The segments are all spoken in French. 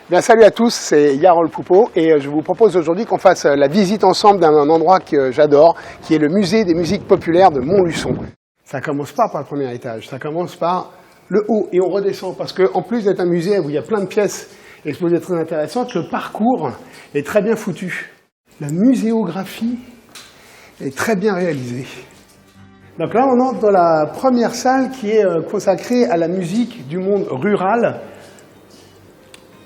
Bien, salut à tous, c'est Yarol Poupeau et je vous propose aujourd'hui qu'on fasse la visite ensemble d'un endroit que j'adore, qui est le musée des musiques populaires de Montluçon. Ça commence pas par le premier étage, ça commence par le haut et on redescend parce qu'en plus d'être un musée où il y a plein de pièces exposées très intéressantes, le parcours est très bien foutu. La muséographie est très bien réalisée. Donc là, on entre dans la première salle qui est consacrée à la musique du monde rural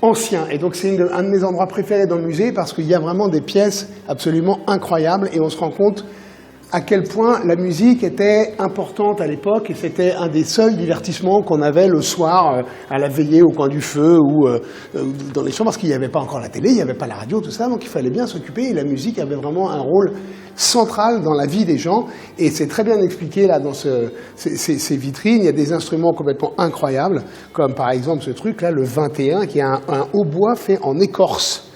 ancien. Et donc c'est un de mes endroits préférés dans le musée parce qu'il y a vraiment des pièces absolument incroyables et on se rend compte à quel point la musique était importante à l'époque et c'était un des seuls divertissements qu'on avait le soir à la veillée au coin du feu ou dans les chambres parce qu'il n'y avait pas encore la télé, il n'y avait pas la radio, tout ça, donc il fallait bien s'occuper et la musique avait vraiment un rôle central dans la vie des gens et c'est très bien expliqué là dans ces vitrines. Il y a des instruments complètement incroyables comme par exemple ce truc là, le 21 qui est un hautbois fait en écorce,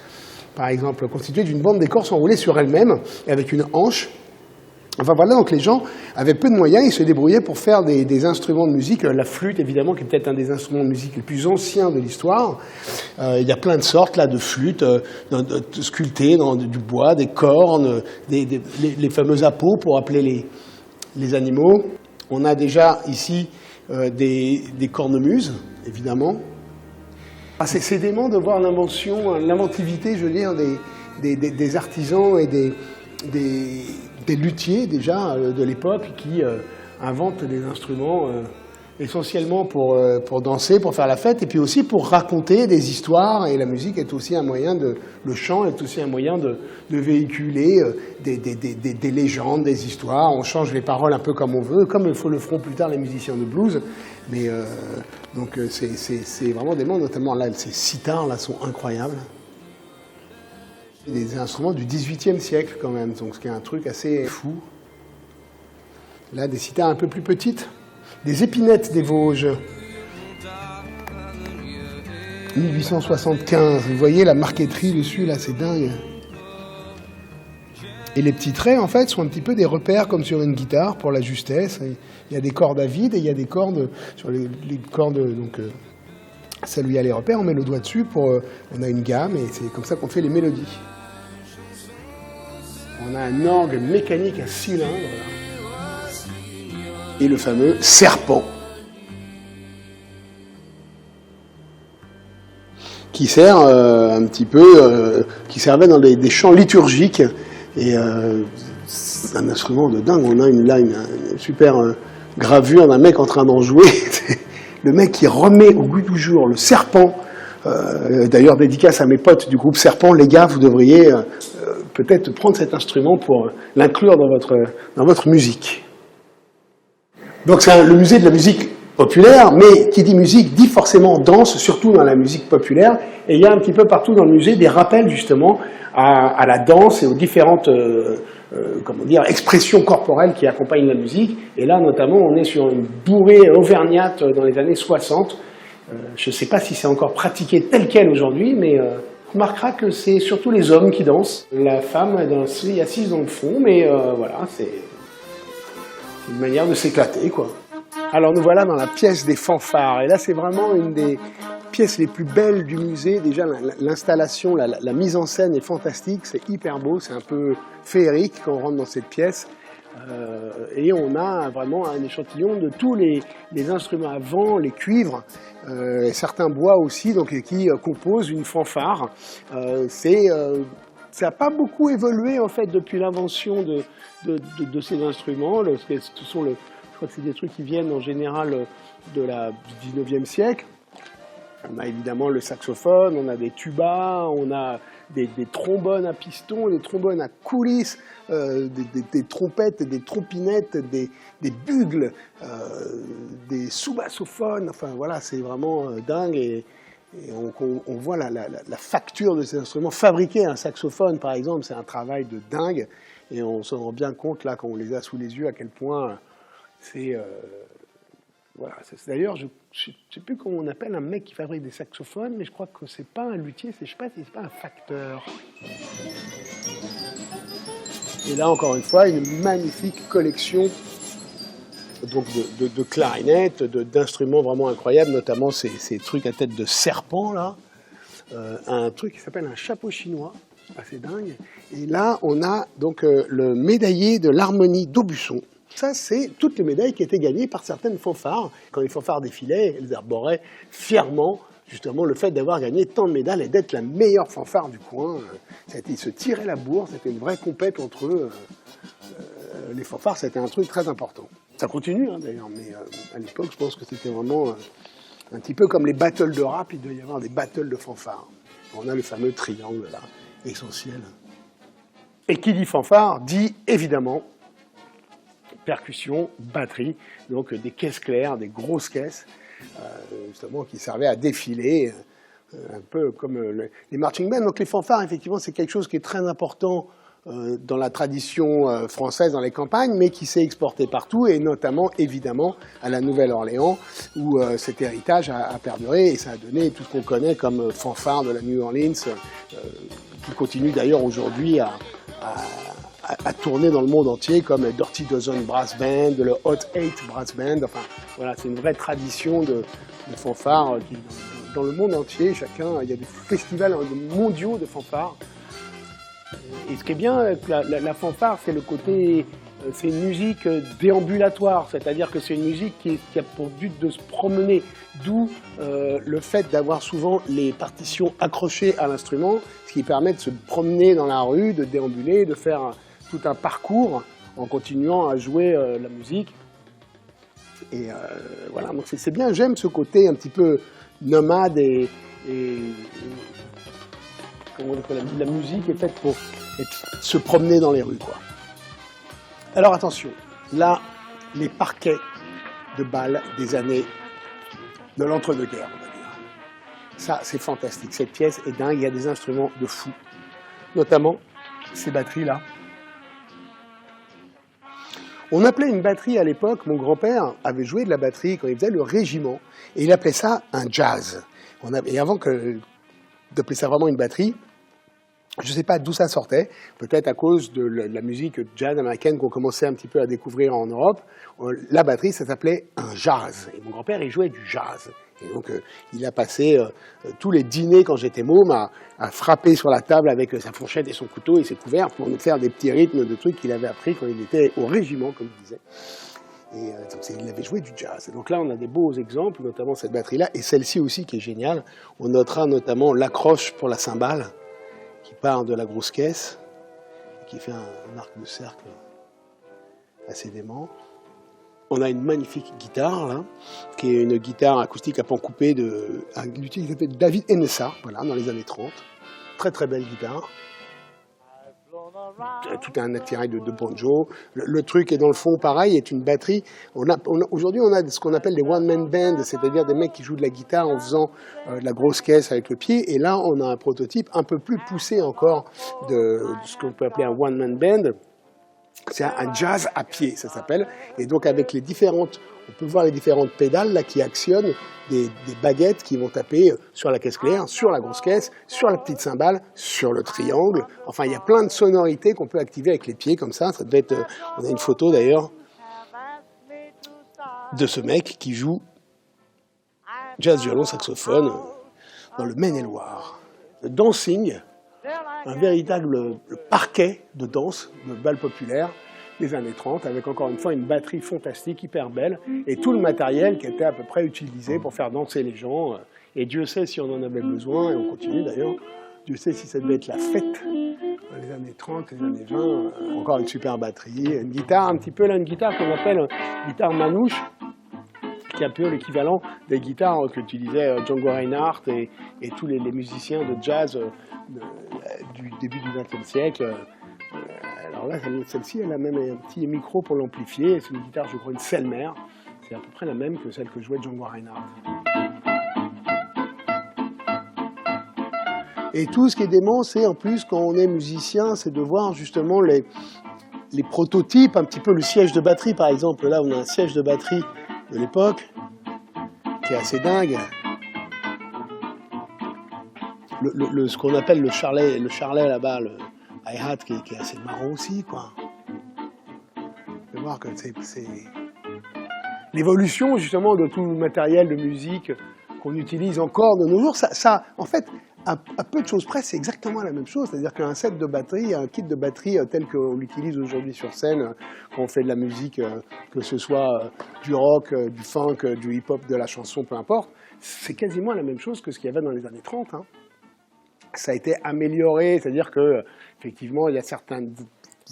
par exemple constitué d'une bande d'écorce enroulée sur elle-même et avec une hanche. Enfin voilà, donc les gens avaient peu de moyens, ils se débrouillaient pour faire des instruments de musique. La flûte, évidemment, qui est peut-être un des instruments de musique les plus anciens de l'histoire. Il y a plein de sortes là, de flûtes sculptées dans du bois, des cornes, les fameux appeaux pour appeler les animaux. On a déjà ici des cornemuses, évidemment. C'est dément de voir l'inventivité, je veux dire, des artisans et des luthiers déjà de l'époque qui inventent des instruments essentiellement pour danser, pour faire la fête, et puis aussi pour raconter des histoires. Et la musique est aussi un moyen le chant est aussi un moyen de véhiculer des légendes, des histoires. On change les paroles un peu comme on veut, comme le feront plus tard les musiciens de blues. Mais donc c'est vraiment des mots, notamment là, ces sitars là sont incroyables. Des instruments du XVIIIe siècle quand même, donc ce qui est un truc assez fou. Là, des sitars un peu plus petites, des épinettes des Vosges. 1875, vous voyez la marqueterie dessus, là, c'est dingue. Et les petits traits, en fait, sont un petit peu des repères comme sur une guitare pour la justesse. Il y a des cordes à vide et il y a des cordes sur les cordes, donc ça lui a les repères, on met le doigt dessus, on a une gamme et c'est comme ça qu'on fait les mélodies. On a un orgue mécanique à cylindre, là. Et le fameux serpent, qui sert un petit peu, qui servait dans des chants liturgiques. Et c'est un instrument de dingue. On a une super gravure d'un mec en train d'en jouer. Le mec qui remet au goût du jour le serpent. D'ailleurs, dédicace à mes potes du groupe Serpent, les gars, vous devriez peut-être prendre cet instrument pour l'inclure dans votre musique. Donc c'est le musée de la musique populaire, mais qui dit musique dit forcément danse, surtout dans la musique populaire. Et il y a un petit peu partout dans le musée des rappels justement à la danse et aux différentes expressions corporelles qui accompagnent la musique. Et là notamment, on est sur une bourrée auvergnate dans les années 60. Je ne sais pas si c'est encore pratiqué tel quel aujourd'hui, mais on remarquera que c'est surtout les hommes qui dansent. La femme est assise dans le fond, mais voilà, c'est une manière de s'éclater, quoi. Alors nous voilà dans la pièce des fanfares, et là c'est vraiment une des pièces les plus belles du musée. Déjà l'installation, la mise en scène est fantastique, c'est hyper beau, c'est un peu féerique quand on rentre dans cette pièce. Et on a vraiment un échantillon de tous les instruments à vent, les cuivres, et certains bois aussi, donc, qui composent une fanfare. Ça n'a pas beaucoup évolué en fait depuis l'invention de ces instruments. Je crois que c'est des trucs qui viennent en général du 19e siècle. On a évidemment le saxophone, on a des tubas, on a des trombones à piston, des trombones à coulisses, des trompettes, des trompinettes, des bugles, des sous-bassophones. Enfin voilà, c'est vraiment dingue et on voit la facture de ces instruments. Fabriquer un saxophone, par exemple, c'est un travail de dingue et on se rend bien compte là quand on les a sous les yeux à quel point c'est voilà. D'ailleurs, je ne sais plus comment on appelle un mec qui fabrique des saxophones, mais je crois que c'est pas un luthier, je sais pas si c'est pas un facteur. Et là, encore une fois, une magnifique collection donc de clarinettes, d'instruments vraiment incroyables, notamment ces trucs à tête de serpent là. un truc qui s'appelle un chapeau chinois, assez dingue. Et là, on a donc le médaillé de l'harmonie d'Aubusson. Ça, c'est toutes les médailles qui étaient gagnées par certaines fanfares. Quand les fanfares défilaient, elles arboraient fièrement justement le fait d'avoir gagné tant de médailles et d'être la meilleure fanfare du coin. Ils se tiraient la bourre, c'était une vraie compète entre eux. Les fanfares, c'était un truc très important. Ça continue d'ailleurs, mais à l'époque, je pense que c'était vraiment un petit peu comme les battles de rap, il devait y avoir des battles de fanfare. On a le fameux triangle là, essentiel. Et qui dit fanfare, dit évidemment percussion, batterie, donc des caisses claires, des grosses caisses, justement qui servaient à défiler, un peu comme les marching bands. Donc les fanfares, effectivement, c'est quelque chose qui est très important dans la tradition française dans les campagnes, mais qui s'est exporté partout, et notamment, évidemment, à la Nouvelle-Orléans, où cet héritage a perduré, et ça a donné tout ce qu'on connaît comme fanfare de la New Orleans, qui continue d'ailleurs aujourd'hui à tourner dans le monde entier, comme le Dirty Dozen Brass Band, le Hot 8 Brass Band. Enfin, voilà, c'est une vraie tradition de fanfare qui, dans le monde entier, il y a des festivals mondiaux de fanfare. Et ce qui est bien avec la fanfare, c'est le côté, c'est une musique déambulatoire, c'est-à-dire que c'est une musique qui a pour but de se promener, d'où le fait d'avoir souvent les partitions accrochées à l'instrument, ce qui permet de se promener dans la rue, de déambuler, de faire tout un parcours en continuant à jouer la musique. Et voilà, donc c'est bien, j'aime ce côté un petit peu nomade et comment on appelle, la musique est faite pour se promener dans les rues, quoi. Alors attention, là, les parquets de bal des années de l'entre-deux-guerres, on va dire. Ça, c'est fantastique. Cette pièce est dingue, il y a des instruments de fou. Notamment ces batteries-là. On appelait une batterie à l'époque, mon grand-père avait joué de la batterie quand il faisait le régiment, et il appelait ça un jazz. Et avant d'appeler ça vraiment une batterie, je ne sais pas d'où ça sortait, peut-être à cause de la musique jazz américaine qu'on commençait un petit peu à découvrir en Europe. La batterie, ça s'appelait un jazz. Et mon grand-père, il jouait du jazz. Et donc, il a passé tous les dîners, quand j'étais môme, à frapper sur la table avec sa fourchette et son couteau et ses couverts pour nous faire des petits rythmes de trucs qu'il avait appris quand il était au régiment, comme il disait. Et donc, il avait joué du jazz. Et donc là, on a des beaux exemples, notamment cette batterie-là, et celle-ci aussi qui est géniale. On notera notamment l'accroche pour la cymbale, qui part de la grosse caisse, qui fait un arc de cercle assez dément. On a une magnifique guitare, là, qui est une guitare acoustique à pan coupé d'un luthier qui s'appelle David Ennessa, voilà, dans les années 30. Très très belle guitare. Tout un attirail de banjo. Le truc est dans le fond, pareil, est une batterie. Aujourd'hui, on a ce qu'on appelle des one-man bands, c'est-à-dire des mecs qui jouent de la guitare en faisant de la grosse caisse avec le pied. Et là, on a un prototype un peu plus poussé encore de ce qu'on peut appeler un one-man band. C'est un jazz à pied, ça s'appelle. Et donc, avec les différentes, on peut voir les différentes pédales là qui actionnent des baguettes qui vont taper sur la caisse claire, sur la grosse caisse, sur la petite cymbale, sur le triangle. Enfin, il y a plein de sonorités qu'on peut activer avec les pieds comme ça. Ça devait être. On a une photo d'ailleurs de ce mec qui joue jazz, violon, saxophone dans le Maine-et-Loire. Le dancing, un véritable parquet de danse, de bal populaire des années 30, avec encore une fois une batterie fantastique, hyper belle, et tout le matériel qui était à peu près utilisé pour faire danser les gens. Et Dieu sait si on en avait besoin, et on continue d'ailleurs, Dieu sait si ça devait être la fête dans les années 30, les années 20, encore une super batterie, une guitare un petit peu, là, une guitare qu'on appelle guitare manouche, qui est un peu l'équivalent des guitares qu'utilisaient Django Reinhardt et tous les musiciens de jazz du début du XXe siècle. Alors là, celle-ci, elle a même un petit micro pour l'amplifier. C'est une guitare, je crois, une Selmer. C'est à peu près la même que celle que jouait Django Reinhardt. Et tout ce qui est dément, c'est en plus, quand on est musicien, c'est de voir justement les prototypes, un petit peu le siège de batterie, par exemple. Là, on a un siège de batterie de l'époque, qui est assez dingue. Ce qu'on appelle le charlet là-bas, le hi-hat, qui est assez marrant aussi, quoi. Vous pouvez voir que c'est l'évolution, justement, de tout le matériel de musique qu'on utilise encore de nos jours. Ça, en fait, à peu de choses près, c'est exactement la même chose. C'est-à-dire qu'un set de batterie, un kit de batterie tel qu'on l'utilise aujourd'hui sur scène, quand on fait de la musique, que ce soit du rock, du funk, du hip-hop, de la chanson, peu importe, c'est quasiment la même chose que ce qu'il y avait dans les années 30. Hein. Ça a été amélioré, c'est-à-dire que effectivement, il y a certaines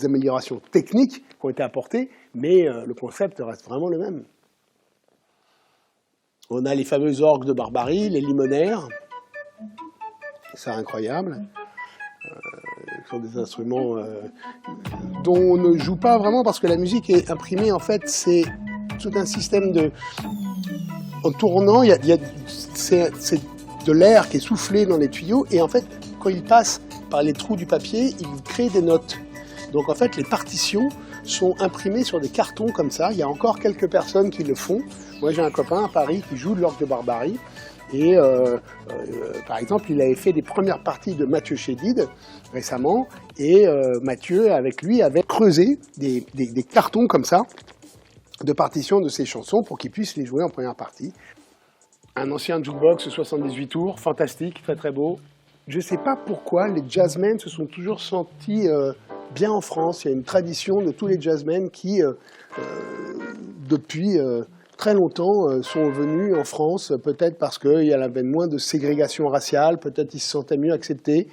améliorations techniques qui ont été apportées, mais le concept reste vraiment le même. On a les fameux orgues de Barbarie, les limonaires. C'est incroyable. Ce sont des instruments dont on ne joue pas vraiment parce que la musique est imprimée. En fait, c'est tout un système de... En tournant, c'est de l'air qui est soufflé dans les tuyaux. Et en fait, quand il passe par les trous du papier, il crée des notes. Donc en fait, les partitions sont imprimées sur des cartons comme ça. Il y a encore quelques personnes qui le font. Moi, j'ai un copain à Paris qui joue de l'orgue de Barbarie. Et par exemple, il avait fait des premières parties de Mathieu Chédid récemment. Et Mathieu, avec lui, avait creusé des cartons comme ça de partitions de ses chansons pour qu'il puisse les jouer en première partie. Un ancien jukebox 78 tours, fantastique, très très beau. Je ne sais pas pourquoi les jazzmen se sont toujours sentis bien en France. Il y a une tradition de tous les jazzmen qui, depuis très longtemps, sont venus en France, peut-être parce qu'il y avait moins de ségrégation raciale, peut-être ils se sentaient mieux acceptés,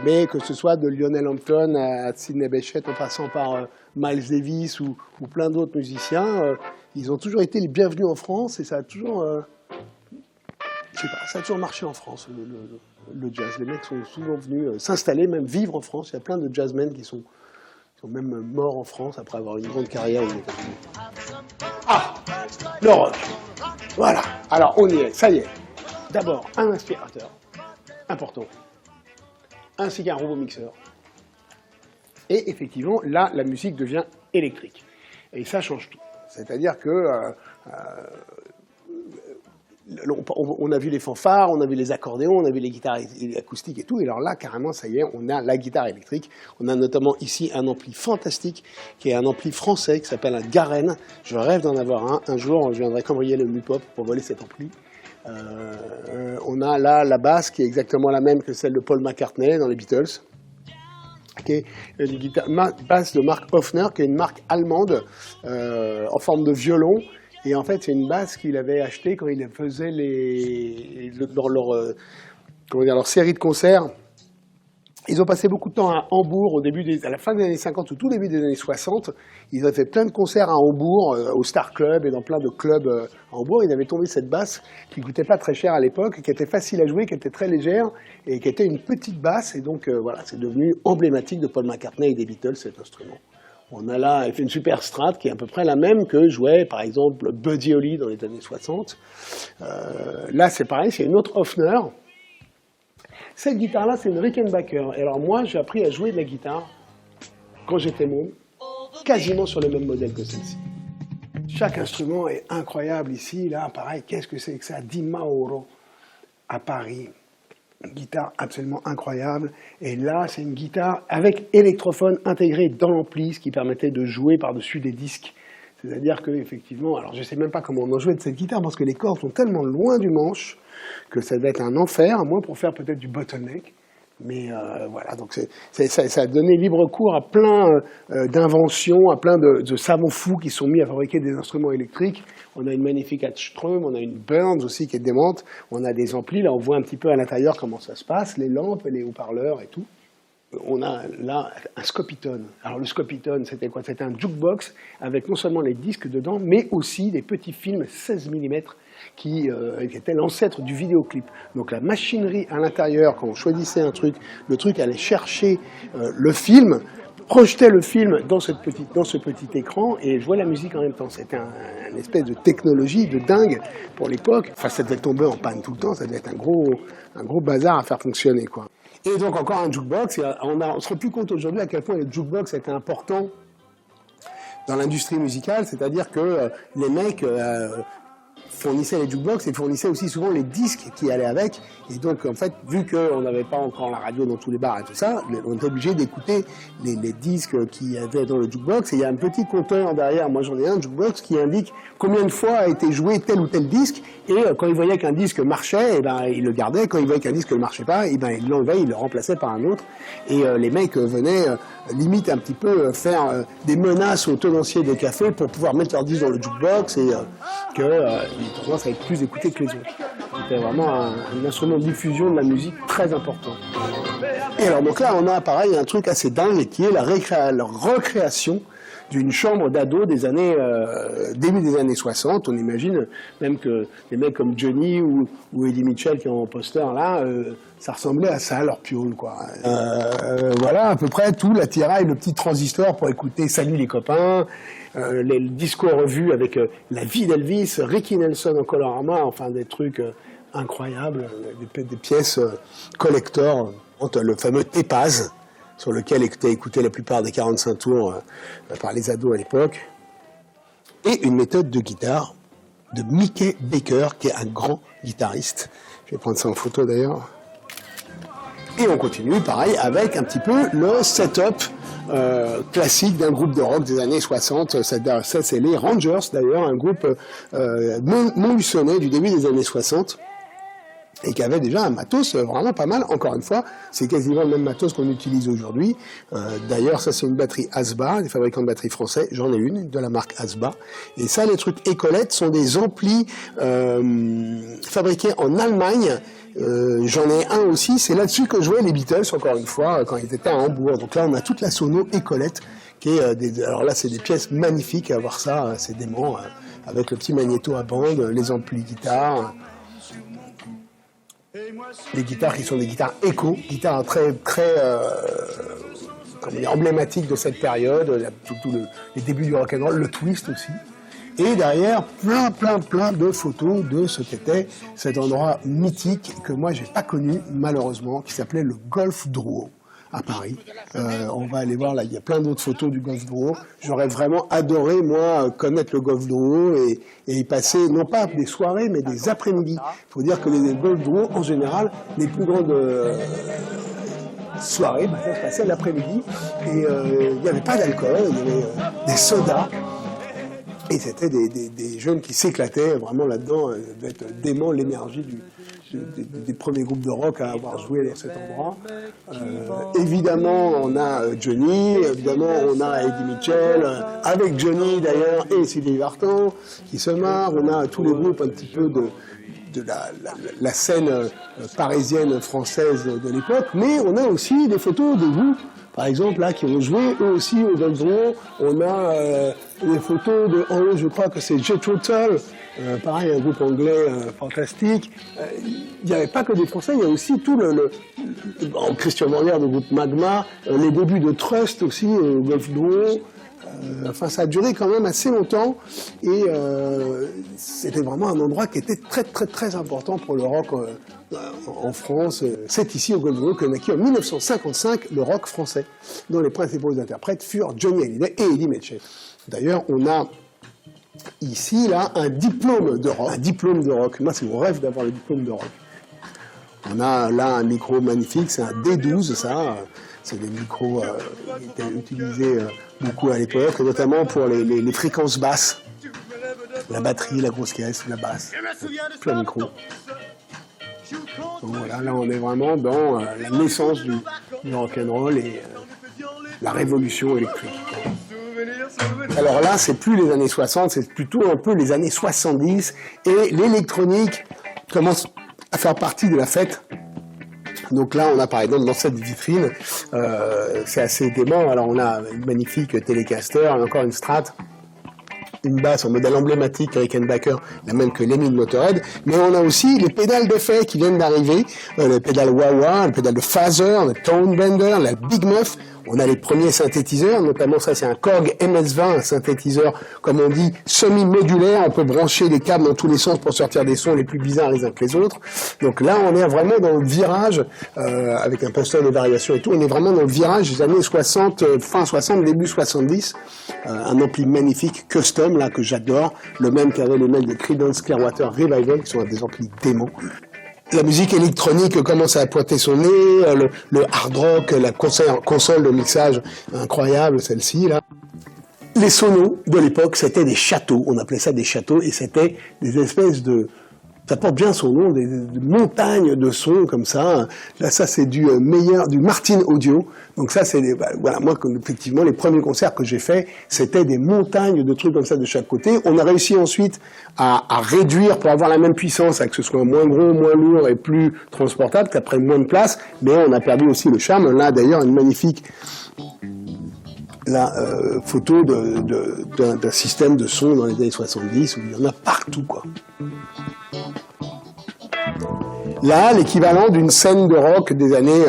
mais que ce soit de Lionel Hampton à Sidney Bechet en passant par Miles Davis ou plein d'autres musiciens, ils ont toujours été les bienvenus en France et ça a toujours... je sais pas, ça a toujours marché en France, le jazz. Les mecs sont souvent venus s'installer, même vivre en France. Il y a plein de jazzmen qui sont même morts en France après avoir une grande carrière aux États-Unis. Ah, le rock. Voilà. Alors, on y est, ça y est. D'abord, un inspirateur important, ainsi qu'un robot mixeur. Et effectivement, là, la musique devient électrique. Et ça change tout. C'est-à-dire que... on a vu les fanfares, on a vu les accordéons, on a vu les guitares acoustiques et tout. Et alors là, carrément, ça y est, on a la guitare électrique. On a notamment ici un ampli fantastique, qui est un ampli français, qui s'appelle un Garenn. Je rêve d'en avoir un. Un jour, je viendrai cambrioler le Mupop pour voler cet ampli. On a là la basse, qui est exactement la même que celle de Paul McCartney dans les Beatles. Qui est une basse de marque Hofner, qui est une marque allemande, en forme de violon. Et en fait, c'est une basse qu'il avait achetée quand il faisait dans leur série de concerts. Ils ont passé beaucoup de temps à Hambourg à la fin des années 50 ou tout début des années 60. Ils avaient fait plein de concerts à Hambourg, au Star Club et dans plein de clubs à Hambourg. Ils avaient tombé cette basse qui coûtait pas très cher à l'époque, qui était facile à jouer, qui était très légère et qui était une petite basse. Et donc voilà, c'est devenu emblématique de Paul McCartney et des Beatles, cet instrument. On a là, il fait une super strat qui est à peu près la même que jouait, par exemple, Buddy Holly dans les années 60. Là, c'est pareil, c'est une autre Hofner. Cette guitare-là, c'est une Rickenbacker. Et alors moi, j'ai appris à jouer de la guitare, quand j'étais môme, quasiment sur le même modèle que celle-ci. Chaque instrument est incroyable ici. Là, pareil, qu'est-ce que c'est que ça? Di Mauro, à Paris. Une guitare absolument incroyable. Et là, c'est une guitare avec électrophone intégré dans l'ampli, ce qui permettait de jouer par-dessus des disques. C'est-à-dire qu'effectivement, alors je ne sais même pas comment on en jouait de cette guitare, parce que les cordes sont tellement loin du manche que ça devait être un enfer, à moins pour faire peut-être du bottleneck. Mais voilà, donc ça a donné libre cours à plein d'inventions, à plein de savants fous qui sont mis à fabriquer des instruments électriques. On a une magnifique Strom, on a une Burns aussi qui est démente, on a des amplis, là on voit un petit peu à l'intérieur comment ça se passe, les lampes, les haut-parleurs et tout. On a là un Scopitone. Alors le Scopitone, c'était quoi? C'était un jukebox avec non seulement les disques dedans, mais aussi des petits films 16 mm qui était l'ancêtre du vidéoclip. Donc la machinerie à l'intérieur, quand on choisissait un truc, le truc allait chercher le film, projetait le film dans ce petit écran et jouait la musique en même temps. C'était une espèce de technologie de dingue pour l'époque. Enfin, ça devait tomber en panne tout le temps, ça devait être un gros bazar à faire fonctionner, quoi. Et donc encore un jukebox, et on ne se rend plus compte aujourd'hui à quel point le jukebox était important dans l'industrie musicale, c'est-à-dire que les mecs fournissait les jukebox et fournissait aussi souvent les disques qui allaient avec. Et donc, en fait, vu qu'on n'avait pas encore la radio dans tous les bars et tout ça, on était obligé d'écouter les disques qui avaient dans le jukebox. Et il y a un petit compteur derrière, moi j'en ai un jukebox, qui indique combien de fois a été joué tel ou tel disque. Et quand il voyait qu'un disque marchait, eh ben, il le gardait. Quand il voyait qu'un disque ne marchait pas, eh ben, il l'enlevait, il le remplaçait par un autre. Et les mecs venaient limite un petit peu faire des menaces aux tenanciers de café pour pouvoir mettre leur disque dans le jukebox et qu'ils commencent à être plus écoutés que les autres. C'était vraiment un instrument de diffusion de la musique très important. Et alors donc là, on a pareil un truc assez dingue qui est la recréation d'une chambre d'ado des années début des années 60. On imagine même que des mecs comme Johnny ou Eddie Mitchell qui ont un poster là, ça ressemblait à ça, leur piole, quoi. Voilà à peu près tout l'attirail, le petit transistor pour écouter Salut les copains, les discours revus avec la vie d'Elvis, Ricky Nelson en Colorama, enfin des trucs incroyables, des pièces collector, le fameux Tepaz, sur lequel étaient écoutés la plupart des 45 tours par les ados à l'époque, et une méthode de guitare de Mickey Baker, qui est un grand guitariste. Je vais prendre ça en photo d'ailleurs. Et on continue, pareil, avec un petit peu le setup classique d'un groupe de rock des années 60. Ça c'est les Rangers, d'ailleurs, un groupe montluçonnais du début des années 60. Et qui avait déjà un matos vraiment pas mal. Encore une fois, c'est quasiment le même matos qu'on utilise aujourd'hui. D'ailleurs, ça c'est une batterie Asba, des fabricants de batteries français. J'en ai une, de la marque Asba. Et ça, les trucs Ecolette sont des amplis fabriqués en Allemagne. J'en ai un aussi, c'est là-dessus que jouaient les Beatles, encore une fois, quand ils étaient à Hambourg. Donc là, on a toute la sono Ecolette, qui est alors là, c'est des pièces magnifiques à voir ça, c'est dément, avec le petit magnéto à bande, les amplis guitares. Des guitares qui sont des guitares écho, guitares très emblématiques de cette période, les débuts du rock'n'roll, le twist aussi. Et derrière, plein de photos de ce qu'était cet endroit mythique que moi j'ai pas connu malheureusement, qui s'appelait le Golf Drouot à Paris. On va aller voir là, il y a plein d'autres photos du Golf Drouot. J'aurais vraiment adoré moi connaître le Golf Drouot et y passer non pas des soirées mais des après-midi. Il faut dire que les Golf Drouot en général, les plus grandes soirées, ça se passait l'après-midi et il n'y avait pas d'alcool, il y avait des sodas. Et c'était des jeunes qui s'éclataient vraiment là-dedans, devait être dément l'énergie des premiers groupes de rock à avoir joué dans cet endroit. Évidemment, on a Johnny, évidemment, on a Eddie Mitchell, avec Johnny d'ailleurs, et Sylvie Vartan, qui se marrent. On a tous les groupes un petit peu de la scène parisienne française de l'époque, mais on a aussi des photos de vous, par exemple, là, qui ont joué eux aussi au Golf Drouot. On a des photos de, en haut, je crois que c'est Jethro Tull, pareil, un groupe anglais fantastique. Il n'y avait pas que des Français, il y a aussi tout Christian Morlier, le groupe Magma, les débuts de Trust aussi au Golf Drouot. Enfin, ça a duré quand même assez longtemps et c'était vraiment un endroit qui était très important pour le rock en France. C'est ici au Golf Drouot que naquit en 1955 le rock français, dont les principaux interprètes furent Johnny Hallyday et Eddie Mitchell. D'ailleurs, on a ici là un diplôme de rock. Un diplôme de rock. Moi, c'est mon rêve d'avoir le diplôme de rock. On a là un micro magnifique, c'est un D12, ça. C'est des micros qui étaient utilisés beaucoup à l'époque, notamment pour les fréquences basses. La batterie, la grosse caisse, la basse. Plein de micros. Donc voilà, là on est vraiment dans la naissance du rock'n'roll et la révolution électrique. Alors là, c'est plus les années 60, c'est plutôt un peu les années 70 et l'électronique commence à faire partie de la fête. Donc là, on a par exemple dans cette vitrine, c'est assez dément. Alors on a une magnifique Telecaster, encore une Strat, une basse en modèle emblématique Rickenbacker, la même que l'Emile Motorhead. Mais on a aussi les pédales d'effet qui viennent d'arriver, le pédale wah-wah, le pédale de phaser, le tone bender, la Big Muff. On a les premiers synthétiseurs, notamment ça c'est un Korg MS-20, un synthétiseur, comme on dit, semi-modulaire. On peut brancher les câbles dans tous les sens pour sortir des sons les plus bizarres les uns que les autres. Donc là, on est vraiment dans le virage, avec un pasteur de variation et tout, on est vraiment dans le virage des années 60, fin 60, début 70. Un ampli magnifique, custom, là, que j'adore. Le même qu'avaient les mecs de Creedence Clearwater Revival, qui sont des amplis démons. La musique électronique commence à pointer son nez, le hard rock, la console de mixage incroyable, celle-ci, là. Les sonos de l'époque, c'était des châteaux, on appelait ça des châteaux, et c'était des espèces de... Ça porte bien son nom, des montagnes de sons comme ça. Là, ça, c'est du Martin Audio. Donc ça, c'est voilà, moi, effectivement, les premiers concerts que j'ai faits, c'était des montagnes de trucs comme ça de chaque côté. On a réussi ensuite à réduire pour avoir la même puissance, à que ce soit moins gros, moins lourd et plus transportable, qu'après moins de place. Mais on a perdu aussi le charme. Là, d'ailleurs, une magnifique photo d'un système de son dans les années 70 où il y en a partout, quoi. Là, l'équivalent d'une scène de rock des années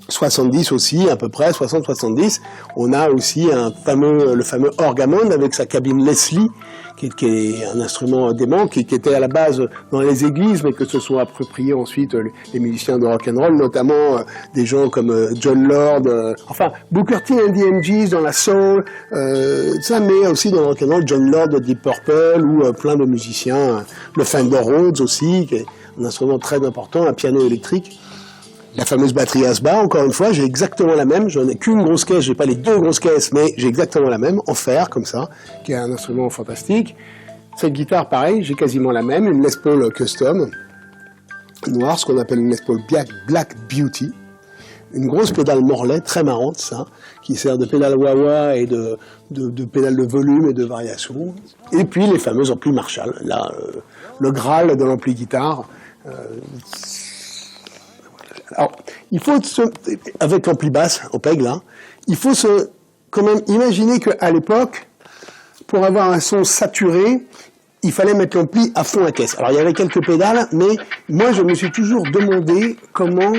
70 aussi, à peu près, 60-70. On a aussi le fameux Orgamond avec sa cabine Leslie, qui est un instrument dément, qui était à la base dans les églises, mais que se sont appropriés ensuite les musiciens de rock'n'roll, notamment des gens comme John Lord, enfin Booker T and the MGs dans la soul, ça, mais aussi dans le rock'n'roll, John Lord de Deep Purple, ou plein de musiciens, le Fender Rhodes aussi, qui est un instrument très important, un piano électrique. La fameuse batterie Asba, encore une fois, j'ai exactement la même, j'en ai qu'une grosse caisse, j'ai pas les deux grosses caisses, mais j'ai exactement la même, en fer, comme ça, qui est un instrument fantastique. Cette guitare, pareil, j'ai quasiment la même, une Les Paul custom, noire, ce qu'on appelle une Les Paul Black Beauty. Une grosse pédale Morley, très marrante, ça, qui sert de pédale wah-wah et de pédale de volume et de variation. Et puis les fameux amplis Marshall, là, le Graal de l'ampli guitare. Alors, il faut avec l'ampli basse, au PEG, là, il faut quand même imaginer qu'à l'époque, pour avoir un son saturé, il fallait mettre l'ampli à fond à caisse. Alors, il y avait quelques pédales, mais moi, je me suis toujours demandé comment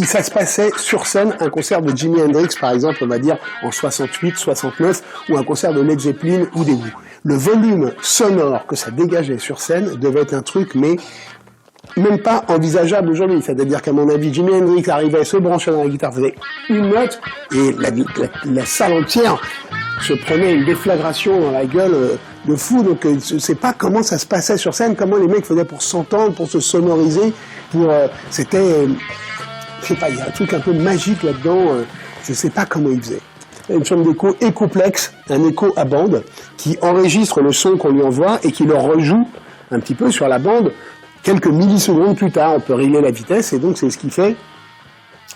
ça se passait sur scène, un concert de Jimi Hendrix, par exemple, on va dire, en 68, 69, ou un concert de Led Zeppelin ou des Who. Le volume sonore que ça dégageait sur scène devait être un truc, mais même pas envisageable aujourd'hui. C'est-à-dire qu'à mon avis, Jimi Hendrix arrivait, se branchait dans la guitare, faisait une note, et la salle entière se prenait une déflagration dans la gueule de fou. Donc je ne sais pas comment ça se passait sur scène, comment les mecs faisaient pour s'entendre, pour se sonoriser, c'était... Je sais pas, il y a un truc un peu magique là-dedans, je ne sais pas comment ils faisaient. Une chambre d'écho écoplex, un écho à bande, qui enregistre le son qu'on lui envoie et qui le rejoue un petit peu sur la bande quelques millisecondes plus tard. On peut régler la vitesse et donc c'est ce qui fait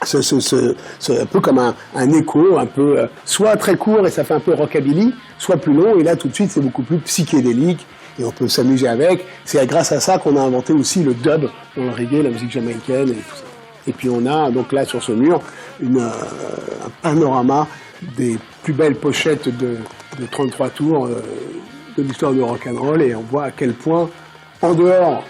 un peu comme un écho, un peu soit très court et ça fait un peu rockabilly, soit plus long et là tout de suite c'est beaucoup plus psychédélique et on peut s'amuser avec. C'est grâce à ça qu'on a inventé aussi le dub dans le reggae, la musique jamaïcaine et tout ça. Et puis on a donc là sur ce mur un panorama des plus belles pochettes de 33 tours de l'histoire du rock'n'roll et on voit à quel point, en dehors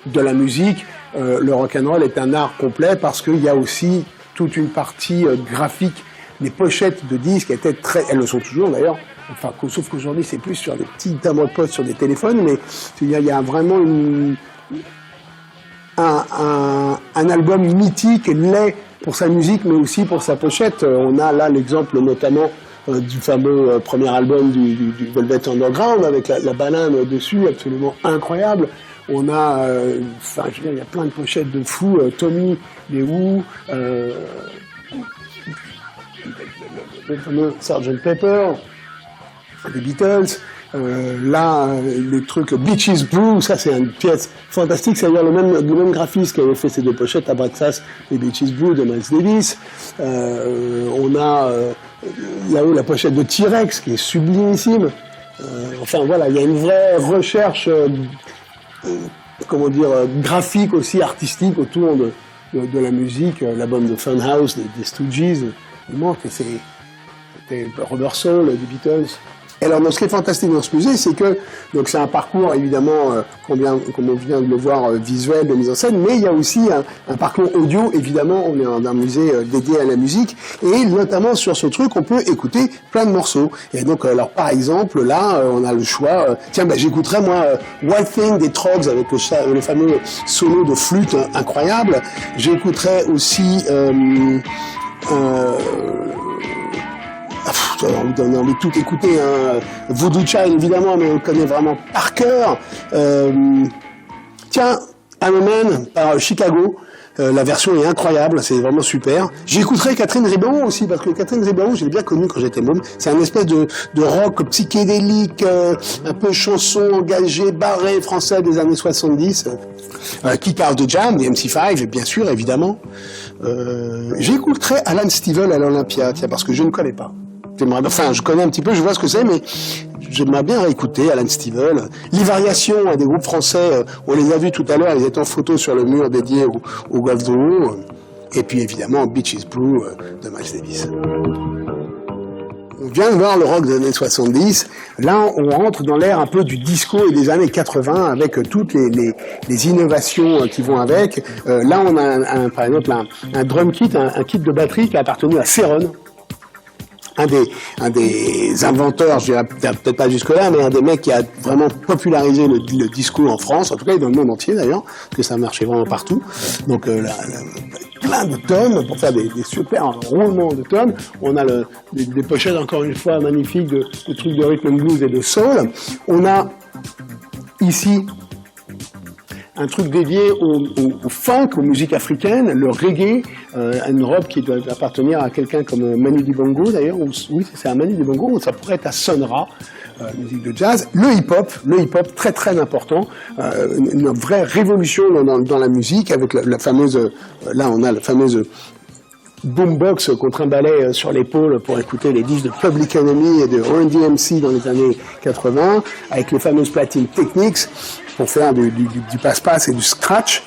de la musique, le rock'n'roll est un art complet parce qu'il y a aussi toute une partie graphique. Les pochettes de disques étaient elles le sont toujours d'ailleurs, enfin, sauf qu'aujourd'hui c'est plus sur des petits timbres de poste sur des téléphones, mais il y a vraiment un album mythique et laid pour sa musique, mais aussi pour sa pochette. On a là l'exemple notamment du fameux premier album du Velvet Underground avec la banane dessus, absolument incroyable. On a, enfin, je veux dire, il y a plein de pochettes de fous. Tommy, les Who, le fameux Sgt Pepper, les Beatles. Là, les trucs Beaches Brew, ça c'est une pièce fantastique, c'est d'ailleurs le même graphiste qui avait fait ces deux pochettes à Braxas, les Beaches Brew de Miles Davis. On a là-haut la pochette de T-Rex qui est sublimissime. Enfin voilà, il y a une vraie recherche, comment dire, graphique aussi, artistique autour de la musique. L'album de Funhouse, des Stooges, il manque, c'était Rubber Soul, des Beatles. Alors, ce qui est fantastique dans ce musée, c'est que donc c'est un parcours évidemment, comme on vient de le voir, visuel, de mise en scène, mais il y a aussi un parcours audio. Évidemment, on est dans un musée dédié à la musique, et notamment sur ce truc, on peut écouter plein de morceaux. Et donc, alors par exemple, là, on a le choix. Tiens, j'écouterai moi Wild Thing des Troggs avec le fameux solo de flûte incroyable. J'écouterai aussi on a envie de tout écouter, hein. Voodoo Child évidemment, mais on le connaît vraiment par cœur. Tiens, I'm a Man par Chicago. La version est incroyable, c'est vraiment super. J'écouterai Catherine Ribeiro aussi, parce que Catherine Ribeiro, je l'ai bien connue quand j'étais môme. C'est un espèce de rock psychédélique, un peu chanson engagée, barré français des années 70. Kick Out the Jam, des MC5, bien sûr, évidemment. J'écouterai Alan Stivell à l'Olympia, tiens, parce que je ne connais pas. Enfin, je connais un petit peu, je vois ce que c'est, mais j'aimerais bien réécouter Alan Stivell. Les variations des groupes français, on les a vus tout à l'heure, ils étaient en photo sur le mur dédié au Golf de Roux. Et puis évidemment, Beach is Blue de Miles Davis. On vient de voir le rock des années 70. Là, on rentre dans l'ère un peu du disco et des années 80 avec toutes les innovations qui vont avec. Là, on a par exemple un drum kit, un kit de batterie qui a appartenu à Céron. Un des inventeurs, je dirais peut-être pas jusque-là, mais un des mecs qui a vraiment popularisé le disco en France, en tout cas dans le monde entier d'ailleurs, parce que ça marchait vraiment partout. Donc plein de tomes pour faire des super roulements de tomes. On a des pochettes encore une fois magnifiques de trucs de rhythm and blues et de soul. On a ici un truc dédié au funk, aux musiques africaines, le reggae, une robe qui doit appartenir à quelqu'un comme Manu Dibango d'ailleurs, oui c'est un Manu Dibango, ou ça pourrait être à Sun Ra, musique de jazz. Le hip-hop très très important, une vraie révolution dans la musique avec la fameuse, là on a la fameuse boombox qu'on trimballait sur l'épaule pour écouter les disques de Public Enemy et de Run DMC dans les années 80, avec les fameuses platines Technics pour faire du passe-passe et du scratch.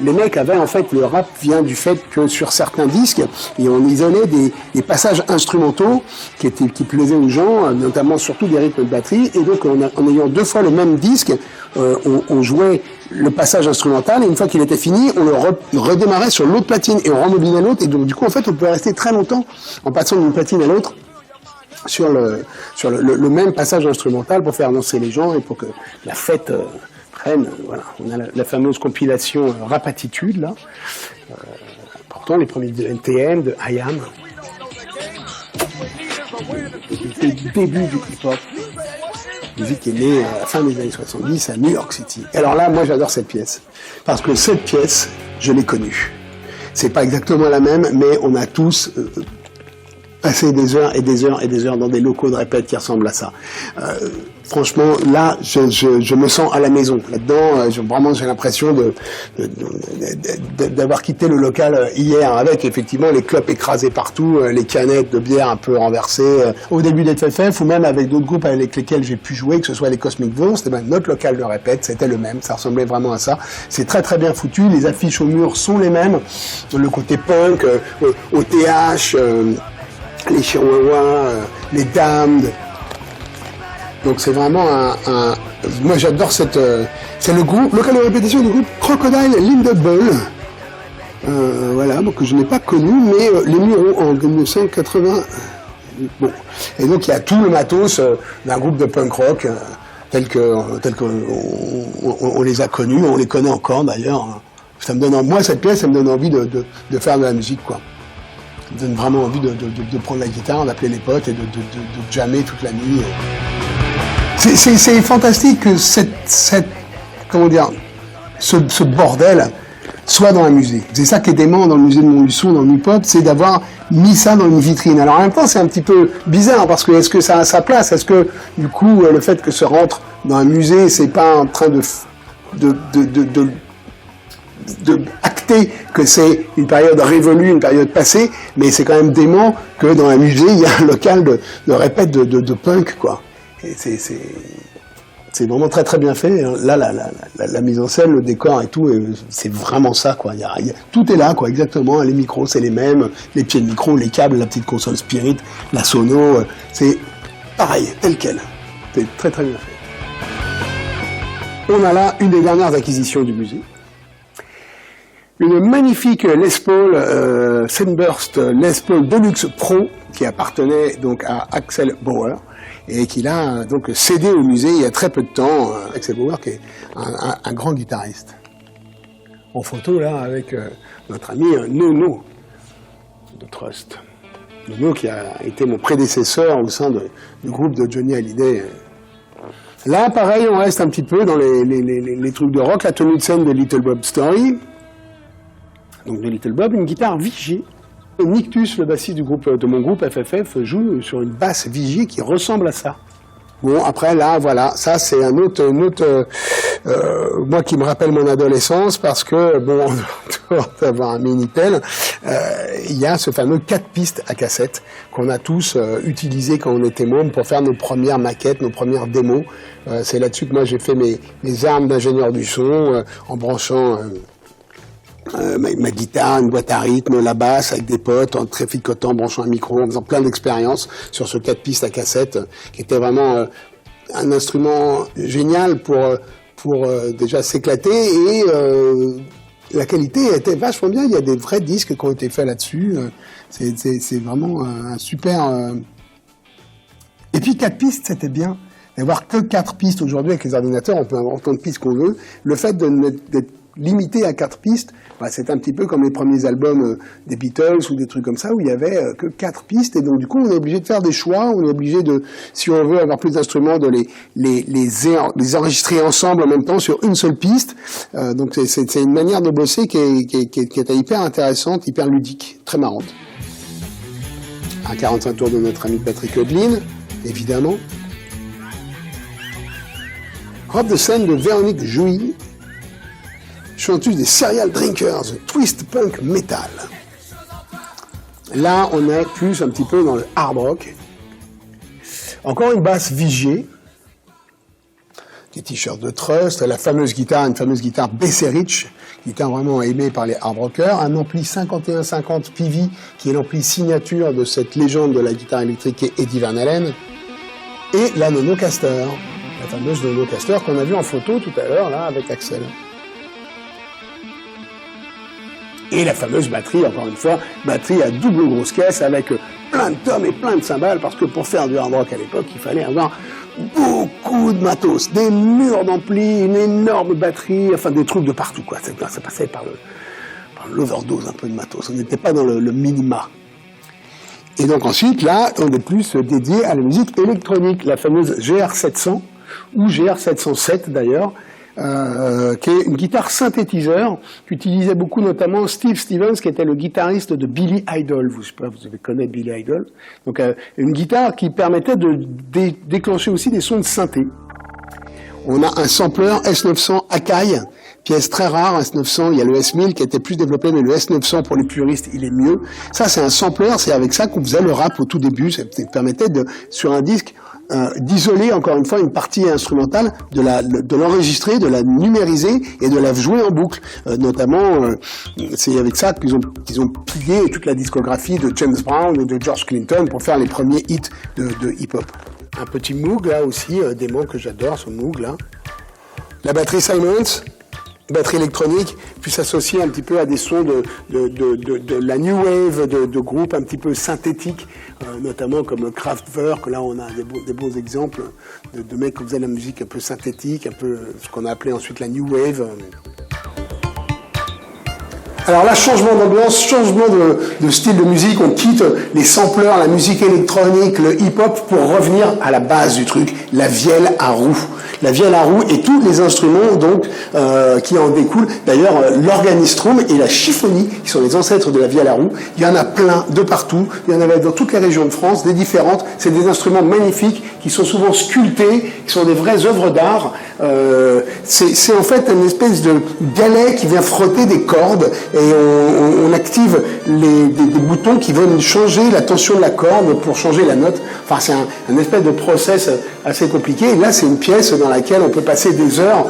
Les mecs avaient en fait, le rap vient du fait que sur certains disques, et on isolait des passages instrumentaux qui plaisaient aux gens, notamment surtout des rythmes de batterie, et donc en ayant deux fois le même disque, on jouait le passage instrumental, et une fois qu'il était fini, on le redémarrait sur l'autre platine, et on rembobinait l'autre, et donc du coup en fait on pouvait rester très longtemps en passant d'une platine à l'autre sur le même passage instrumental pour faire danser les gens et pour que la fête prenne. Voilà, on a la fameuse compilation Rapatitude là, pourtant les premiers de NTM, de IAM, le début du hip-hop. Musique qui est née à la fin des années 70 à New York City. Et alors là, moi j'adore cette pièce, parce que cette pièce, je l'ai connue. C'est pas exactement la même, mais on a tous passé des heures et des heures et des heures dans des locaux de répète qui ressemblent à ça. Franchement, là, je me sens à la maison. Là-dedans, vraiment, j'ai l'impression d'avoir quitté le local hier, avec effectivement les clopes écrasées partout, les canettes de bière un peu renversées. Au début des FFF, ou même avec d'autres groupes avec lesquels j'ai pu jouer, que ce soit les Cosmic Wurst, notre local de répète, c'était le même. Ça ressemblait vraiment à ça. C'est très très bien foutu. Les affiches au mur sont les mêmes. Le côté punk, OTH, les Chihuahuas, les Damned. Donc c'est vraiment moi j'adore c'est le groupe, local de répétition du groupe Crocodile Lindebell. Voilà, donc je n'ai pas connu, mais les Mureaux en 1980. Bon. Et donc il y a tout le matos d'un groupe de punk rock tel qu'on les a connus, on les connaît encore d'ailleurs. Ça me donne, moi cette pièce, ça me donne envie de faire de la musique, quoi. Ça me donne vraiment envie de prendre la guitare, d'appeler les potes et de jammer toute la nuit. C'est fantastique que comment dire, ce bordel soit dans un musée. C'est ça qui est dément dans le musée de Montluçon, dans le hip-hop, c'est d'avoir mis ça dans une vitrine. Alors en même temps, c'est un petit peu bizarre, parce que est-ce que ça a sa place? Est-ce que, du coup, le fait que ça rentre dans un musée, c'est pas en train de acter que c'est une période révolue, une période passée, mais c'est quand même dément que dans un musée, il y a un local de répète de punk, quoi. Et c'est vraiment très très bien fait. Là, la mise en scène, le décor et tout, c'est vraiment ça, quoi. Tout est là, quoi, exactement. Les micros, c'est les mêmes. Les pieds de micro, les câbles, la petite console Spirit, la sono, c'est pareil, tel quel. C'est très très bien fait. On a là une des dernières acquisitions du musée. Une magnifique Les Paul Sunburst Les Paul Deluxe Pro qui appartenait donc à Axel Bauer et qu'il a donc cédé au musée il y a très peu de temps. Axel Bauer qui est un grand guitariste. En photo là avec notre ami Nono de Trust. Nono qui a été mon prédécesseur au sein du groupe de Johnny Hallyday. Là, pareil, on reste un petit peu dans les trucs de rock. La tenue de scène de Little Bob Story. Donc de Little Bob, une guitare Vigier. Nictus, le bassiste de mon groupe FFF, joue sur une basse Vigier qui ressemble à ça. Bon, après, là, voilà, ça c'est un autre moi qui me rappelle mon adolescence parce que, bon, en dehors d'avoir un Minitel, il y a ce fameux 4 pistes à cassette qu'on a tous utilisé quand on était môme pour faire nos premières maquettes, nos premières démos. C'est là-dessus que moi j'ai fait mes armes d'ingénieur du son en branchant ma guitare, une boîte à rythme, la basse avec des potes, en tricotant, en branchant un micro, en faisant plein d'expériences sur ce 4 pistes à cassette qui était vraiment un instrument génial pour déjà s'éclater et la qualité était vachement bien. Il y a des vrais disques qui ont été faits là-dessus. C'est vraiment un super... Et puis 4 pistes, c'était bien. D'avoir que 4 pistes aujourd'hui avec les ordinateurs, on peut avoir autant de pistes qu'on veut. Le fait d'être limité à 4 pistes, bah, c'est un petit peu comme les premiers albums des Beatles ou des trucs comme ça où il y avait que 4 pistes et donc du coup on est obligé de faire des choix, on est obligé de, si on veut avoir plus d'instruments, de les enregistrer ensemble en même temps sur une seule piste. Donc c'est une manière de bosser qui était hyper intéressante, hyper ludique, très marrante. Un 45 tours de notre ami Patrick Hudlin, évidemment. Robe de scène de Véronique Jouy, chanteuse des Serial Drinkers, twist punk metal. Là, on est plus un petit peu dans le hard rock. Encore une basse Vigier, des t-shirts de Trust, une fameuse guitare Besserich, guitare vraiment aimée par les hard rockers, un ampli 5150 PV, qui est l'ampli signature de cette légende de la guitare électrique qui est Eddie Van Halen, et la Nonocaster, la fameuse Nonocaster qu'on a vue en photo tout à l'heure, là, avec Axel. Et la fameuse batterie, encore une fois, batterie à double grosse caisse avec plein de tomes et plein de cymbales, parce que pour faire du hard rock à l'époque, il fallait avoir beaucoup de matos, des murs d'ampli, une énorme batterie, enfin des trucs de partout, quoi. Ça passait par l'overdose un peu de matos. On n'était pas dans le minima. Et donc ensuite, là, on est plus dédié à la musique électronique, la fameuse GR700, ou GR707 d'ailleurs, qui est une guitare synthétiseur qu'utilisait beaucoup notamment Steve Stevens, qui était le guitariste de Billy Idol. Je sais pas, vous avez connaître Billy Idol. Donc une guitare qui permettait de déclencher aussi des sons de synthé. On a un sampler S900 Akai, pièce très rare, S900, il y a le S1000 qui était plus développé, mais le S900 pour les puristes, il est mieux. Ça, c'est un sampler, c'est avec ça qu'on faisait le rap au tout début, ça permettait sur un disque, d'isoler encore une fois une partie instrumentale, de l'enregistrer, de la numériser et de la jouer en boucle. Notamment, c'est avec ça qu'ils ont pillé toute la discographie de James Brown et de George Clinton pour faire les premiers hits de hip-hop. Un petit Moog là aussi, démo que j'adore, ce Moog là. La batterie Simons, batterie électronique, puis s'associer un petit peu à des sons de la new wave, de groupes un petit peu synthétiques, notamment comme Kraftwerk. Là, on a des bons exemples de mecs qui faisaient la musique un peu synthétique, un peu ce qu'on a appelé ensuite la new wave. Alors là, changement d'ambiance, changement de style de musique, on quitte les sampleurs, la musique électronique, le hip-hop pour revenir à la base du truc, la vielle à roue. La vielle à roue et tous les instruments donc qui en découlent. D'ailleurs, l'organistrum et la chiffonie, qui sont les ancêtres de la vielle à roue, il y en a plein de partout. Il y en avait dans toutes les régions de France, des différentes. C'est des instruments magnifiques qui sont souvent sculptés, qui sont des vraies œuvres d'art. C'est en fait une espèce de galet qui vient frotter des cordes et on active des boutons qui vont changer la tension de la corde pour changer la note. Enfin, c'est un espèce de process assez compliqué. Et là, c'est une pièce dans laquelle on peut passer des heures.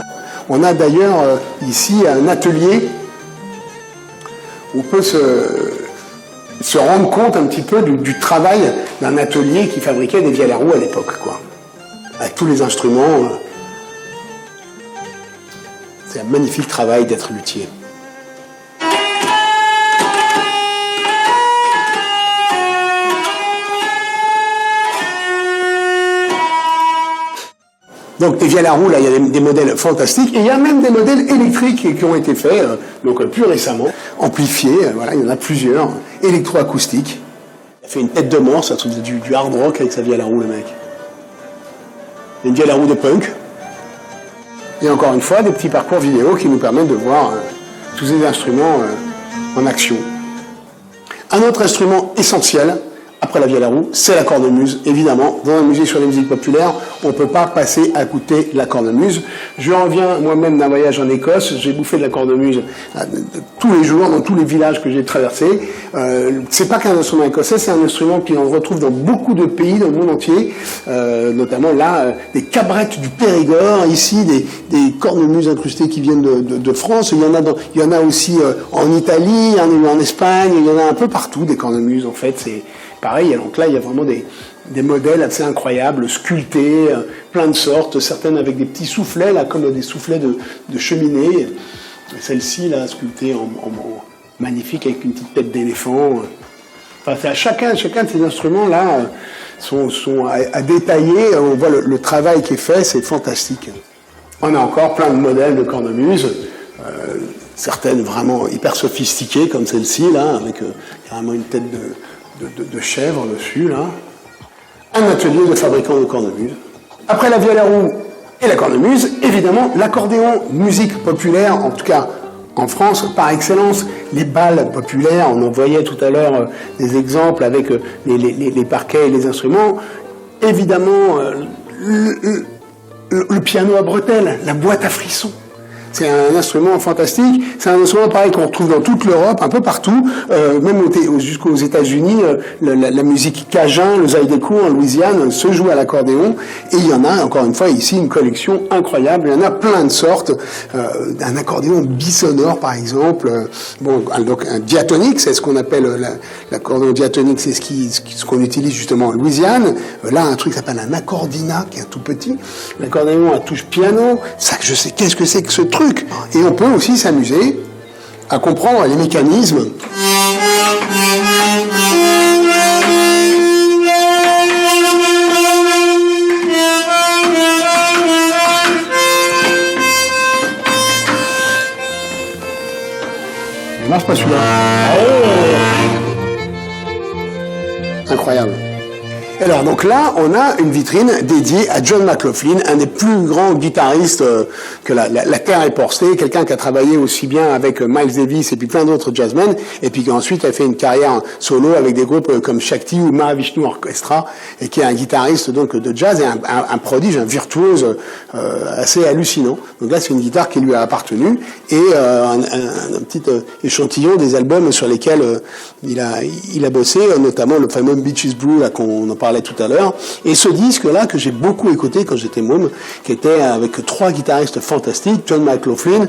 On a d'ailleurs ici un atelier où on peut se rendre compte un petit peu du travail d'un atelier qui fabriquait des viols à roue à l'époque, quoi. Avec tous les instruments. C'est un magnifique travail d'être luthier. Donc des viols à roue, là, il y a des modèles fantastiques, et il y a même des modèles électriques qui ont été faits, donc plus récemment, amplifiés, voilà, il y en a plusieurs, électroacoustiques. Il a fait une tête de mort, ça trouve du hard rock avec sa viole à roue, le mec. Une viole à roue de punk. Et encore une fois, des petits parcours vidéo qui nous permettent de voir tous ces instruments en action. Un autre instrument essentiel, après la viole à roue, c'est la cornemuse. Évidemment, dans un musée sur les musiques populaires, on ne peut pas passer à côté de la cornemuse. Je reviens moi-même d'un voyage en Écosse, j'ai bouffé de la cornemuse tous les jours, dans tous les villages que j'ai traversés. C'est pas qu'un instrument écossais, c'est un instrument qu'on retrouve dans beaucoup de pays, dans le monde entier, notamment là, des cabrettes du Périgord, ici, des cornemuses incrustées qui viennent de France. Il y en a aussi en Italie, il y en a en Espagne, il y en a un peu partout, des cornemuses, en fait. C'est pareil, donc là, il y a vraiment des modèles assez incroyables, sculptés, plein de sortes, certaines avec des petits soufflets, là, comme des soufflets de cheminée. Celle-ci, là, sculptée en magnifique, avec une petite tête d'éléphant. Enfin, chacun de ces instruments-là sont à détailler. On voit le travail qui est fait, c'est fantastique. On a encore plein de modèles de cornemuses, certaines vraiment hyper sophistiquées, comme celle-ci, là, avec carrément une tête de chèvre dessus, là. Un atelier de fabricants de cornemuses. Après la viole à roue et la cornemuse, évidemment, l'accordéon, musique populaire, en tout cas en France, par excellence, les bals populaires, on en voyait tout à l'heure des exemples avec les parquets et les instruments. Évidemment, le piano à bretelles, la boîte à frissons. C'est un instrument fantastique. C'est un instrument pareil qu'on retrouve dans toute l'Europe, un peu partout, même jusqu'aux États-Unis. La musique cajun, le zydeco en Louisiane se joue à l'accordéon. Et il y en a, encore une fois, ici, une collection incroyable. Il y en a plein de sortes. Un accordéon bisonore, par exemple. Bon, donc un diatonique, c'est ce qu'on appelle l'accordéon diatonique, c'est ce qu'on utilise justement en Louisiane. Là, un truc qui s'appelle un accordina, qui est un tout petit. L'accordéon à touche piano. Ça, je sais, qu'est-ce que c'est que ce truc? Et on peut aussi s'amuser à comprendre les mécanismes. Il marche pas celui-là. Oh, incroyable. Alors, donc là, on a une vitrine dédiée à John McLaughlin, un des plus grands guitaristes que la Terre ait porté, quelqu'un qui a travaillé aussi bien avec Miles Davis et puis plein d'autres jazzmen, et puis qui ensuite a fait une carrière solo avec des groupes comme Shakti ou Mahavishnu Orchestra, et qui est un guitariste donc de jazz et un prodige, un virtuose assez hallucinant. Donc là, c'est une guitare qui lui a appartenu, et un petit échantillon des albums sur lesquels il a bossé, notamment le fameux Beaches Blue, là, qu'on en parlait tout à l'heure, et ce disque-là que j'ai beaucoup écouté quand j'étais môme, qui était avec 3 guitaristes fantastiques, John McLaughlin,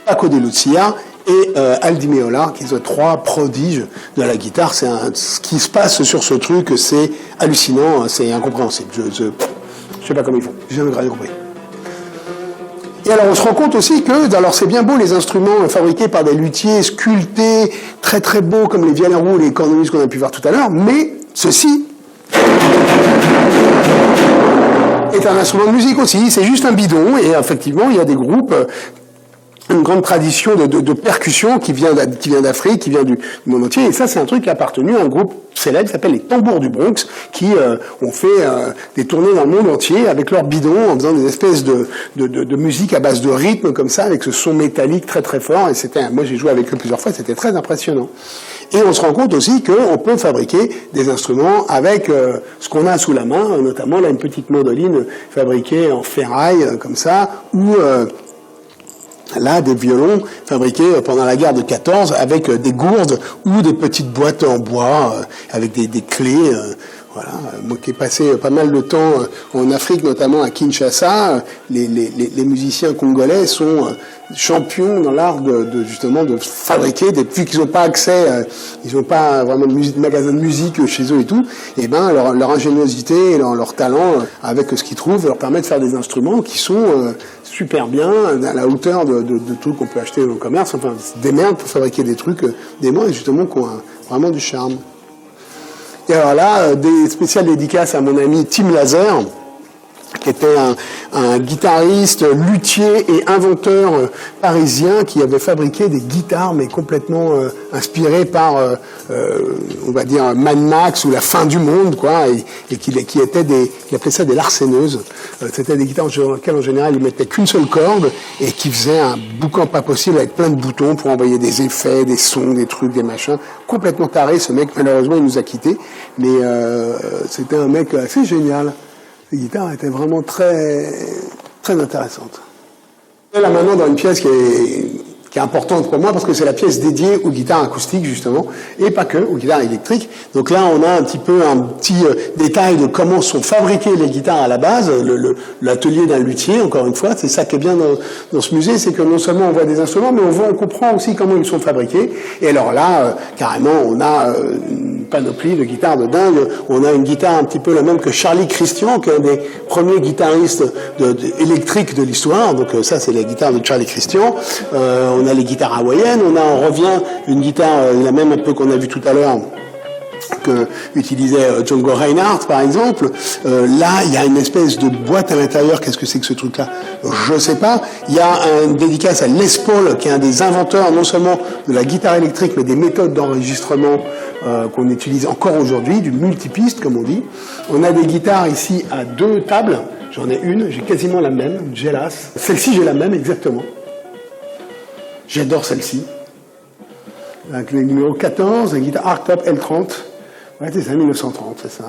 Paco de Lucia et Al Di Meola, qui sont 3 prodiges de la guitare. Ce qui se passe sur ce truc, c'est hallucinant, c'est incompréhensible. Je sais pas comment ils font, j'ai jamais rien compris. Et alors on se rend compte aussi que, alors c'est bien beau les instruments fabriqués par des luthiers, sculptés, très très beaux, comme les viols à roue, les cornemuses qu'on a pu voir tout à l'heure, mais ceci est un instrument de musique aussi, c'est juste un bidon, et effectivement il y a des groupes, une grande tradition de percussion qui vient d'Afrique, qui vient du monde entier, et ça c'est un truc qui a appartenu à un groupe célèbre qui s'appelle les Tambours du Bronx, qui ont fait des tournées dans le monde entier avec leurs bidons, en faisant des espèces de musique à base de rythme comme ça, avec ce son métallique très très fort, et moi j'ai joué avec eux plusieurs fois, c'était très impressionnant. Et on se rend compte aussi qu'on peut fabriquer des instruments avec ce qu'on a sous la main, notamment là une petite mandoline fabriquée en ferraille comme ça, ou là des violons fabriqués pendant la guerre de 14 avec des gourdes ou des petites boîtes en bois avec des clés. Voilà, moi qui ai passé pas mal de temps en Afrique, notamment à Kinshasa, les musiciens congolais sont champions dans l'art justement de fabriquer, vu qu'ils n'ont pas accès, ils n'ont pas vraiment de magasin de musique chez eux et tout, et ben leur ingéniosité et leur talent avec ce qu'ils trouvent leur permet de faire des instruments qui sont super bien, à la hauteur de trucs qu'on peut acheter au commerce, enfin des merdes pour fabriquer des trucs, des mots justement qui ont vraiment du charme. Et alors là, des spéciales dédicaces à mon ami Tim Laser, qui était un guitariste, luthier et inventeur parisien qui avait fabriqué des guitares, mais complètement inspirées par, on va dire, Mad Max ou la fin du monde, quoi, et qui étaient il appelait ça des larceineuses. C'était des guitares dans lesquelles, en général, il mettait qu'une seule corde et qui faisaient un boucan pas possible avec plein de boutons pour envoyer des effets, des sons, des trucs, des machins. Complètement taré, ce mec, malheureusement, il nous a quittés, mais c'était un mec assez génial. Les guitares étaient vraiment très, très intéressantes. Là, maintenant, dans une pièce qui est importante pour moi, parce que c'est la pièce dédiée aux guitares acoustiques, justement, et pas que, aux guitares électriques. Donc là, on a un petit détail de comment sont fabriquées les guitares à la base, l'atelier d'un luthier, encore une fois. C'est ça qui est bien dans ce musée, c'est que non seulement on voit des instruments, mais on comprend aussi comment ils sont fabriqués. Et alors là, carrément, on a une panoplie de guitares de dingue. On a une guitare un petit peu la même que Charlie Christian, qui est un des premiers guitaristes électriques de l'histoire. Donc ça, c'est la guitare de Charlie Christian. On a les guitares hawaïennes, on revient une guitare, la même un peu qu'on a vu tout à l'heure, que utilisait Django Reinhardt, par exemple. Là, il y a une espèce de boîte à l'intérieur. Qu'est-ce que c'est que ce truc-là? Je sais pas. Il y a une dédicace à Les Paul, qui est un des inventeurs, non seulement de la guitare électrique, mais des méthodes d'enregistrement qu'on utilise encore aujourd'hui, du multipiste, comme on dit. On a des guitares ici à 2 tables. J'en ai une, j'ai quasiment la même, une Gelas. Celle-ci, j'ai la même, exactement. J'adore celle-ci. Avec le numéro 14, la guitare Hardtop L30. Ouais, c'est ça, 1930, c'est ça.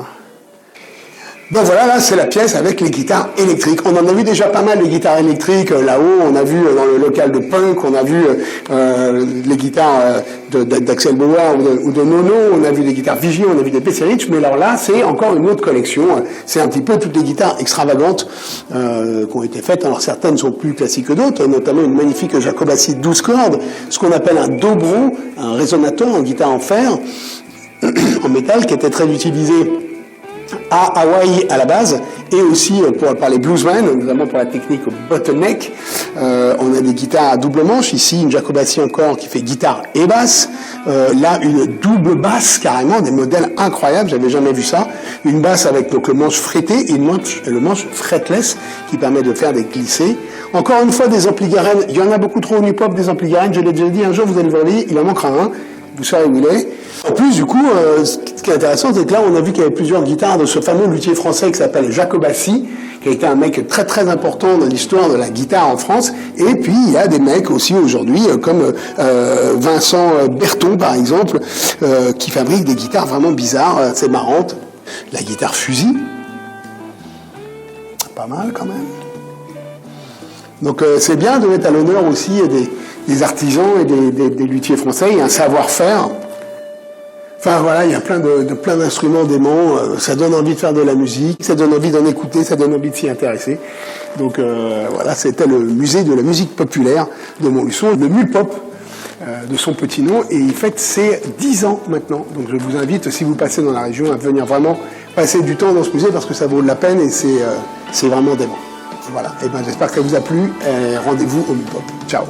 Donc voilà, là, c'est la pièce avec les guitares électriques. On en a vu déjà pas mal, les guitares électriques, là-haut. On a vu dans le local de punk, on a vu les guitares d'Axel Bauer ou de Nono, on a vu des guitares Vigie, on a vu des PC Rich, mais alors là, c'est encore une autre collection. C'est un petit peu toutes les guitares extravagantes qui ont été faites. Alors certaines sont plus classiques que d'autres, notamment une magnifique Jacobassi 12 cordes, ce qu'on appelle un dobro, un résonateur en guitare en fer, en métal, qui était très utilisé à Hawaï à la base, et aussi par les bluesmen, notamment pour la technique bottleneck. On a des guitares à double manche, ici une Jacobassi encore qui fait guitare et basse, là une double basse carrément, des modèles incroyables, j'avais jamais vu ça, une basse avec donc le manche fretté et le manche fretless qui permet de faire des glissés. Encore une fois des amplis Garenn, il y en a beaucoup trop au New Pop des amplis Garenn, je l'ai déjà dit, un jour vous allez voir, il en manquera un, vous saurez où il est. En plus, du coup, ce qui est intéressant, c'est que là, on a vu qu'il y avait plusieurs guitares de ce fameux luthier français qui s'appelle Jacobassi, qui a été un mec très très important dans l'histoire de la guitare en France. Et puis, il y a des mecs aussi aujourd'hui, comme Vincent Berton, par exemple, qui fabriquent des guitares vraiment bizarres, assez marrantes. La guitare fusil, pas mal quand même. Donc, c'est bien de mettre à l'honneur aussi des artisans et des luthiers français. Il y a un savoir-faire. Enfin voilà, il y a plein d'instruments déments, ça donne envie de faire de la musique, ça donne envie d'en écouter, ça donne envie de s'y intéresser. Donc voilà, c'était le musée de la musique populaire de Montluçon, le Mulpop, de son petit nom, et il fête ses 10 ans maintenant. Donc je vous invite, si vous passez dans la région, à venir vraiment passer du temps dans ce musée parce que ça vaut de la peine et c'est vraiment dément. Voilà, et ben j'espère que ça vous a plu, rendez-vous au Mulpop. Ciao.